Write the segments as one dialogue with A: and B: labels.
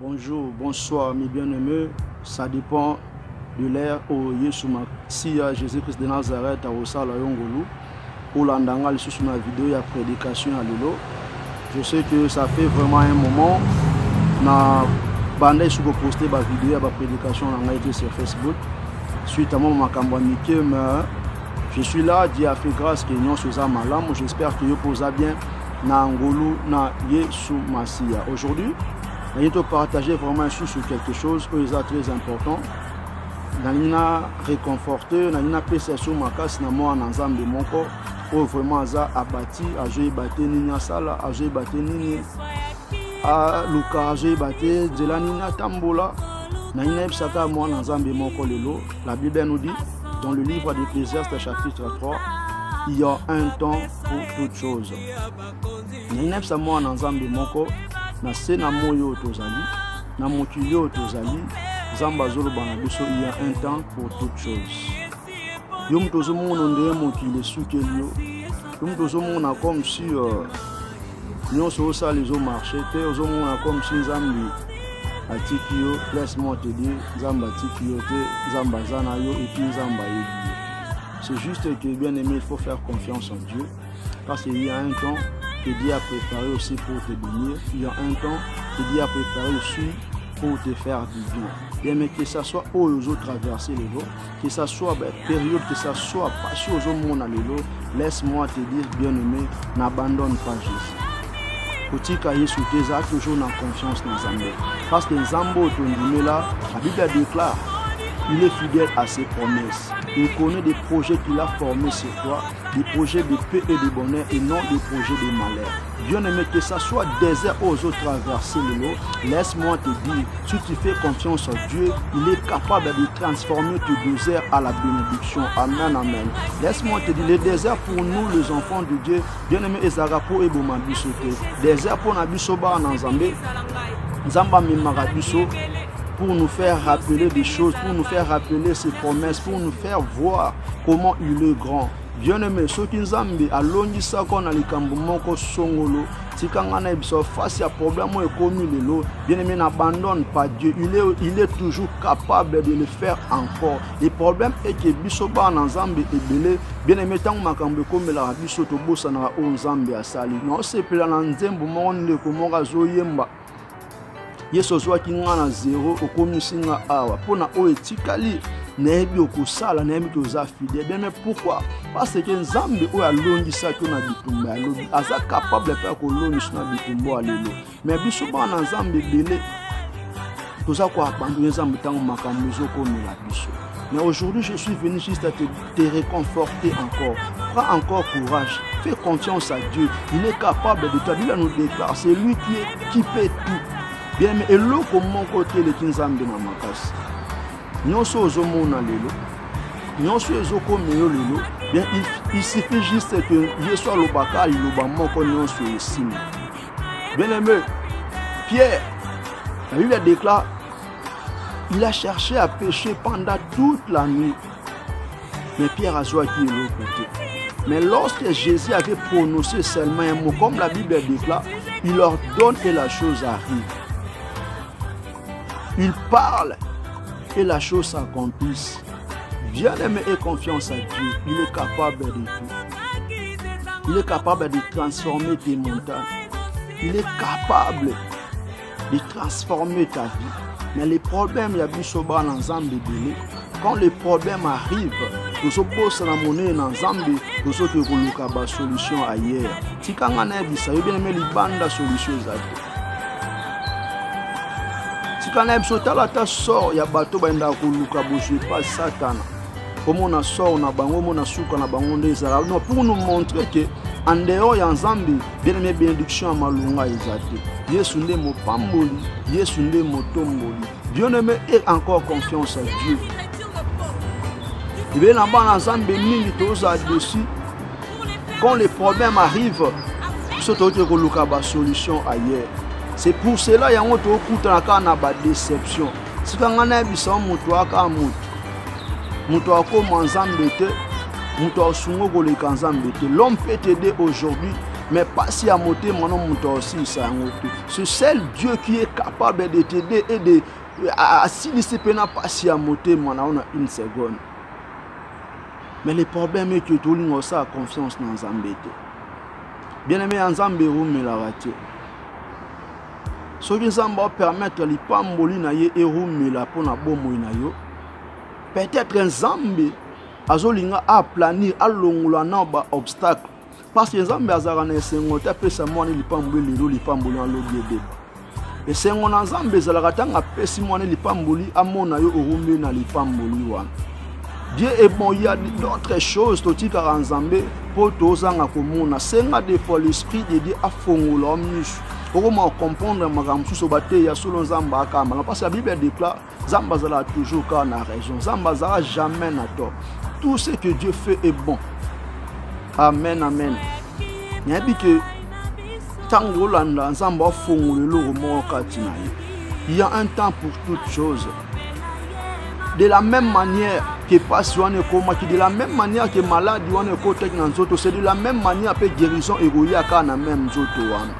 A: Bonjour, bonsoir mes bien-aimés. Ça dépend de l'ère où Yeshua Masiya Jésus-Christ de Nazareth a Osala Yongolu. Pour l'andanga sur ma vidéo, il y a prédication à l'élo. Je sais que ça fait vraiment un moment. Na bande sur poster ma vidéo, ma prédication on a été sur Facebook. Suite à mon makambo Mickey, mais je suis là, Dieu a fait grâce que nous sommes malam. J'espère que vous posez bien na Ngolu na Yeshua Masiya. Aujourd'hui, je vais partager vraiment sur quelque chose qui est très important. Nalina réconforté, nalina pesa sur ma casse na moi en ensemble de mon corps. Où vraiment ça abati, a joué batté nina sala, a joué batté nini, a luka a joué batté de la nina tambola. Nalina psaka moi en ensemble de mon corps lelo. La Bible nous dit dans le livre d'Ecclésiaste chapitre 3, il y a un temps pour toutes choses. Nalina psaka moi en ensemble de mon corps. Na se na moyo tozali na mokili tozali zamba zolo bana biso il y a un temps pour toutes choses. Yo mtozo mona ndeye mokili sukeli yo mtozo mona comme si nyonso osala les marché te ozo mona comme si nzambi atiki yo laisse-moi te dire nzamba atiki yo te nzamba zana yo et puis nzamba yebi. C'est juste que bien aimé, il faut faire confiance en Dieu parce qu'il y a un temps que Dieu a préparé aussi pour te bénir. Il y a un temps que Dieu a préparé aussi pour te faire du bien. Bien, mais que ça soit aux autres traverser les lots, que ça soit période, que ça soit passé aux autres monde les lots, laisse-moi te dire, bien aimé, n'abandonne pas Jésus. Kotika Yesu teza toujours na confiance dans Zambé. Parce que Zambo tondimé là, la Bible déclare, il est fidèle à ses promesses. Il connaît des projets qu'il a formés sur toi, des projets de paix et de bonheur et non des projets de malheur. Bien aimé, que ça soit désert aux autres traverser le lot, laisse-moi te dire, si tu fais confiance en Dieu, il est capable de transformer ton désert à la bénédiction. Amen, amen. Laisse-moi te dire, le désert pour nous, les enfants de Dieu, bien aimé, Ezarapo et Bomabisote. Désert pour Nabisoba en Zambé, Zamba Mimarabiso. Pour nous faire rappeler des choses, pour nous faire rappeler ses promesses, pour nous faire voir comment il est grand. Bien aimé, ceux qui Nzambi a longi ça qu'on a les kambumoko songolo, si quand on a face à problème ou commis le lot, bien aimé n'abandonne pas Dieu, il est toujours capable de le faire encore. Le problème est que bisoba en Nzambi est belé, bien aimé tant makambe comme la bisoto bossa na o Nzambi a sali. Non c'est pela na nzembo monde comme ngazo yemba. Yesu zwa kingana zéro okomisinga awa pona o etikali nebi okosala nebi toza fidèle. Mais pourquoi? Parce que Nzambe o alongisa ko na bitumba alobi aza capable pa ko longisa na bitumba alelo. Mais biso ba na Nzambe belé toza ko abandonner Nzambe tango makambo zoko mela biso. Mais aujourd'hui je suis venu juste à te réconforter encore. Prends encore courage. Fais confiance à Dieu. Il est capable de toi. Il nous déclare c'est lui qui fait tout. Bien, mais et l'eau comme mon côté les Kinzam de Mamakas. Nous sommes au monde lelo. Nous sommes au comme lelo. Bien, il suffit juste que je sois le baka, il le bamon qu'on nous soit ici. Bien aimé, Pierre, la Bible déclare, il a cherché à pécher pendant toute la nuit. Mais Pierre a joué qui est l'autre côté. Mais lorsque Jésus avait prononcé seulement un mot, comme la Bible déclare, il leur donne et la chose arrive. Il parle et la chose s'accomplisse. Bien-aimé et confiance à Dieu, il est capable de tout. Il est capable de transformer tes montagnes. Il est capable de transformer ta vie. Mais les problèmes, il y a des choses dans l'ensemble de délai. Quand les problèmes arrivent, nous sommes posés la monnaie dans l'ensemble, nous sommes la solution ailleurs. Si quand on a dit ça, il y a des bandes solutions. Si quand on a dit sort, il y a des bateaux qui ne pas Satan. Comme on a sort, on a bango, on a souk, on a bango des arabes. Non, pour nous montrer que en dehors, il y a un Zambi, bien aimé bénédiction à Malunga Isate. Yesu nde mo pamboli, Yesu nde mo tomboli. Bien aimé et encore confiance à Dieu. Et bien là-bas, dans Zambi, dessus. Quand les problèmes arrivent, surtout que nous avons une solution ailleurs. C'est pour cela qu'il y a une déception. Si on a une l'homme peut t'aider aujourd'hui, Mais pas si à monter, mon aussi, ça c'est seul Dieu qui est capable de t'aider et de si discipliner pas si à monter, on a une seconde. Mais le problème est que tout le monde a confiance dans Zambé. Bien aimé, en Zambé, mais la raté. Ce qui va permettre les pamboli na ye et roumela pour na bomo na yo. Peut-être un Zambé azolinga a planir a longola na ba obstacle. Parce que Zambé azara na sengote pesa mwana li pamboli lo li pamboli en lobiede. Et sengona Zambé zalaka tanga pesi mwana li pamboli amona yo roumela na li pamboli wana. Dieu est bon, il y a d'autres choses toti ka Zambé pour tozanga komona senga de fois l'esprit de Dieu a fongola omnish. Comment comprendre ma sous bataille ya selon Zamba kama parce que la Bible déclare Zamba zala toujours quand na raison Zamba zala jamais na tort. Tout ce que Dieu fait est bon. Amen amen. Il dit que tango landa Zamba fongolelo mo katina. Il y a un temps pour toutes choses. De la même manière que passion et coma, de la même manière que maladie ou ne côté dans zoto, c'est de la même manière que guérison et goya kana même zoto wana.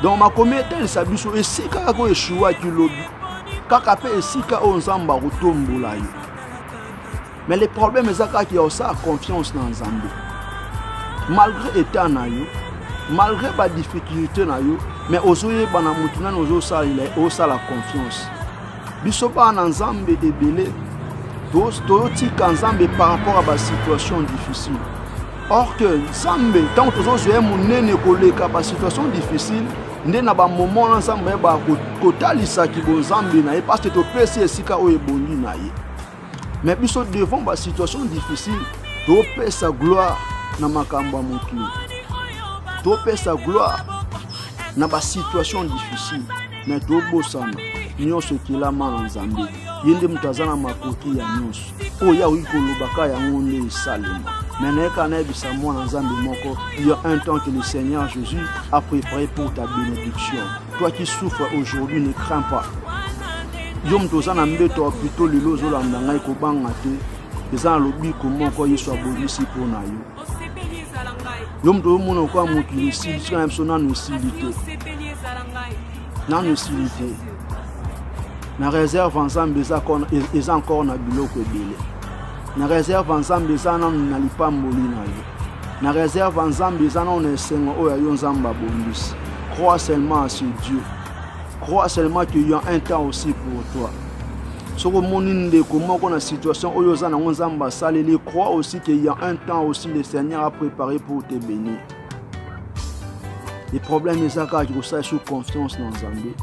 A: Donc ma communauté elle s'abuse et si ka ko eshua ki lobi kaka pe esika o nzamba rutombola yo. Mais le problème est qu'il y a aussi confiance dans Zambé. Malgré état na yo, malgré ba difficulté na yo, mais ozoye bana mutuna ozo sala la confiance. Biso ba na Zambé ebele to tika Zambé par rapport à ba situation difficile. Or que Zambé tant que ozoye munene koleka ba situation difficile nde na ba moment na Zambé ba kotalisa ki bo Zambé na parce que to pesi esika o ebongi na ye. Mais biso devant ba situation difficile to pesa gloire na makambo mokili. To pesa gloire na ba situation difficile mais to bosana nyonso kilama na Zambé. Yende mutazana makoki ya nyonso. Oya uikolobaka ya ngonde isalema. Mais il y a un temps que le Seigneur Jésus a préparé pour ta bénédiction. Toi qui souffres aujourd'hui, ne crains pas. Yom tozana mbeto plutôt le lozo la ndanga ko bangate. Ezana lobi comment ko yeso abonisi pour na yo. Yom to mona ko mokili si quand sona no silité. Na no silité. Na réserve ensemble eza encore na biloko ebele. Na réserve ensemble ezana na lipamboli na yo. Na réserve ensemble ezana on esengo oya yo nzamba bondisi. Crois seulement à ce Dieu. Crois seulement qu'il y a un temps aussi pour toi. Ce que mon inde comment qu'on a situation oyo zana nzamba saleli, crois aussi qu'il y a un temps aussi le Seigneur a préparé pour te bénir. Les problèmes ezaka qui ça sur confiance dans Zambé.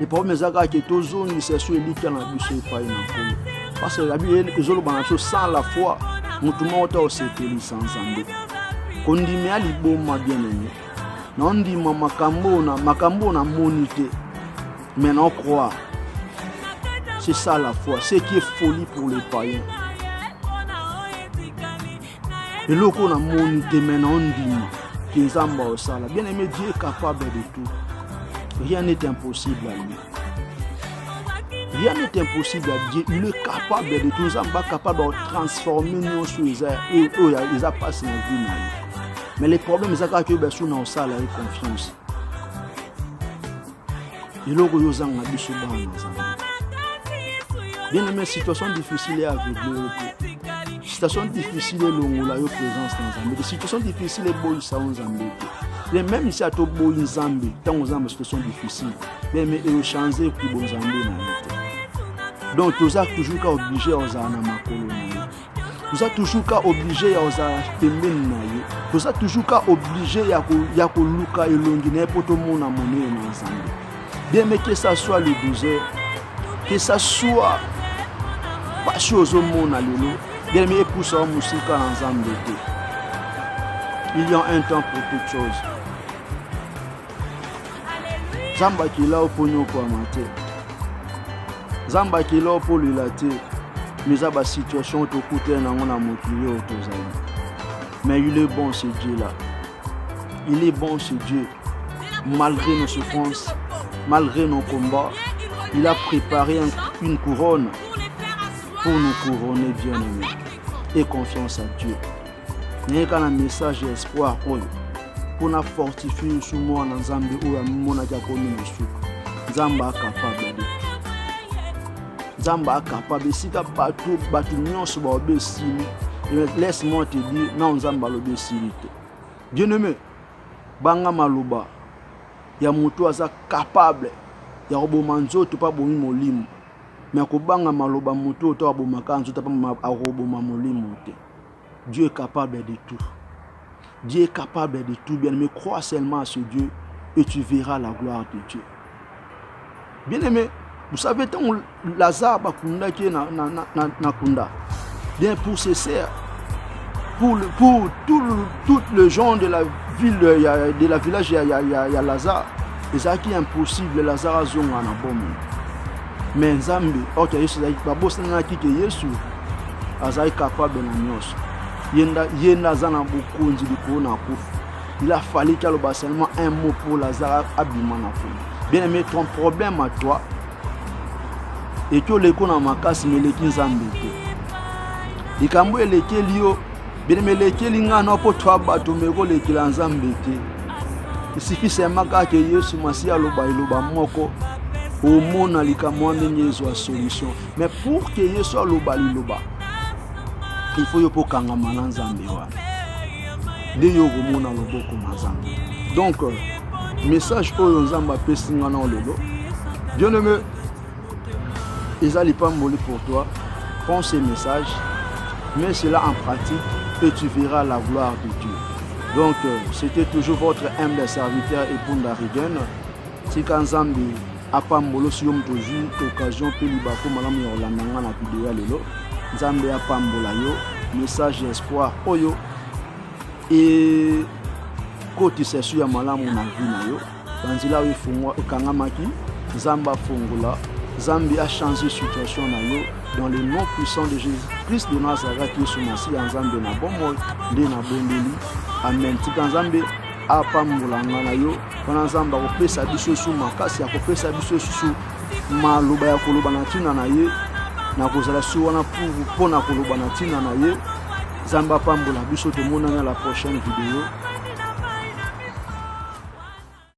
A: Les problèmes ezaka qui tozoni c'est sur elika na biso epai na nkolo. Parce que la Bible est sans la foi, nous tout le monde aussi sans Zambé. Quand on dit bien aimé, on dit makambo na monité, mais on croit. C'est ça la foi, c'est qui est folie pour les païens. Et là on a monité, mais on dit que Zamba au sala. Bien aimé, Dieu est capable de tout. Rien n'est impossible à lui. Rien n'est impossible à Dieu. Il est capable de tout ça, capable de transformer nos choses et ils a passé dans la vie. Mais les problèmes, c'est que nous avons ça la confiance. Il est que nous bien aimé, situation difficile est aveuglée. Situation difficile est longue la présence dans Zambé. Situation difficile est beau ça en Zambé. Les mêmes si à to beau en Zambé, tant aux Zambé situation difficile. Mais il changer pour bon Zambé na. Donc tout ça toujours qu'à obligé aux anama colonial. Tout ça toujours qu'à obligé aux atemben na yo. Tout ça toujours qu'à obligé ya ko luka elongine pour tout monde à monnaie en Zambé. Bien mais que ça soit le 12h, que ça soit pas chose au monde à lelo. Bien mais pour ça musique en Zambé. Il y a un temps pour toutes choses. Zamba qui là au pognon pour amater. Zamba qui là pour le latter. Mais à la situation tout côté na on a motivé autour. Mais il est bon ce Dieu là. Il est bon ce Dieu. Malgré nos souffrances, malgré nos combats, il a préparé une couronne pour nous couronner bien aimés. Et confiance à Dieu. Neka na message espoir oyo pour fortifier sous moi na Nzambe oyo amona kia komi musuku. Nzambe capable de Nzambe capable sika batu nyonso ba obesili. Laisse-moi te dire na Nzambe alobesili te. Bien-aimé, banga maloba ya mutu aza capable ya koboma nzoto pa bomi molimo. Mais kobanga maloba mutu to abomaka nzoto pa akoboma molimo te. Dieu est capable de tout. Dieu est capable de tout. Bien-aimé, crois seulement à ce Dieu et tu verras la gloire de Dieu. Bien-aimé, vous savez, tant Lazare bakunda qui est na kunda. Bien pour ses sœurs, pour tout le gens de la ville, de la village, il y a Lazare. Et ça qui est impossible, Lazare a zonga na bombe. Mais Nzambe, ok, Yesu babos na ki ke Yesu azai capable na nyonso. Yenda zana bokonzi likona kufa. Il a fallu qu'il y ait seulement un mot pour Lazare abimana. Bien aimé, ton problème à toi et que les gens ma casse mais les gens embêtés. Les cambo les kelio, bien aimé les kelinga no po toi bato mais ko les kilans embêtés. Il suffit seulement que Yesu masi aloba iloba moko au monde likamwande nyezo a solution. Mais pour que Yesu aloba iloba il faut yo kanga mananzambe wa de yo komona loboko mazambe. Donc message oyo nzamba pesinga na lelo. Bien-aimé, ezali pas molé pour toi. Prends ces messages, mets cela en pratique et tu verras la gloire de Dieu. Donc c'était toujours votre humble serviteur Epunda Rigen. Tika nzambe apambolo si yom toju occasion pe libako malamu ya olandanga na video ya lelo. Nzambe apambola yo message espoir oyo et côté sesu ya malamu na vie na yo banzila wifungwa kangamaki Nzamba fongola Nzambe a changé situation na yo dans le nom puissant de Jésus-Christ de Nazareth Yesu Masi ya Nzambe na bomo nde na bondeli amen. Tika Nzambe apambola na yo wana Nzamba kopesa biso su makasi ya kopesa biso su maloba ya koloba na tina na ye na kozala su wana pour na koloba na tina na ye. Nzamba pambola biso te monana la prochaine vidéo.